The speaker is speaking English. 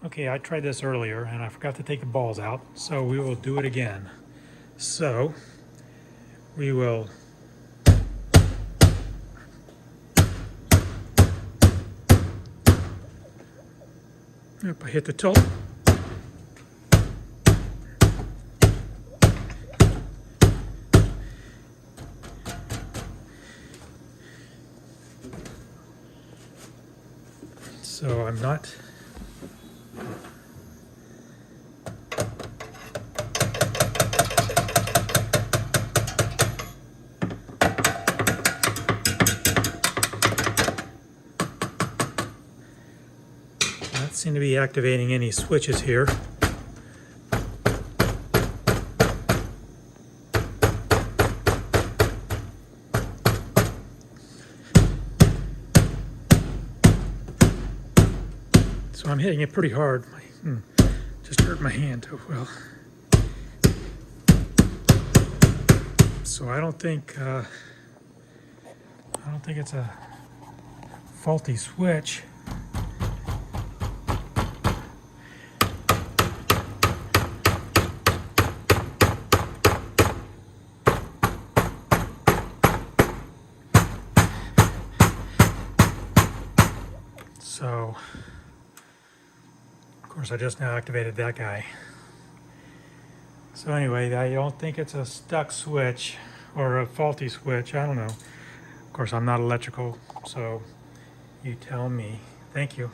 Okay, I tried this earlier and I forgot to take the balls out, so we will do it again. So we will I hit the tilt. So I'm not seem to be activating any switches here. So I'm hitting it pretty hard. Just hurt my hand. Oh well. So I don't think it's a faulty switch. So, of course, I just now activated that guy. So anyway, I don't think it's a stuck switch or a faulty switch. I don't know. Of course, I'm not electrical, so you tell me. Thank you.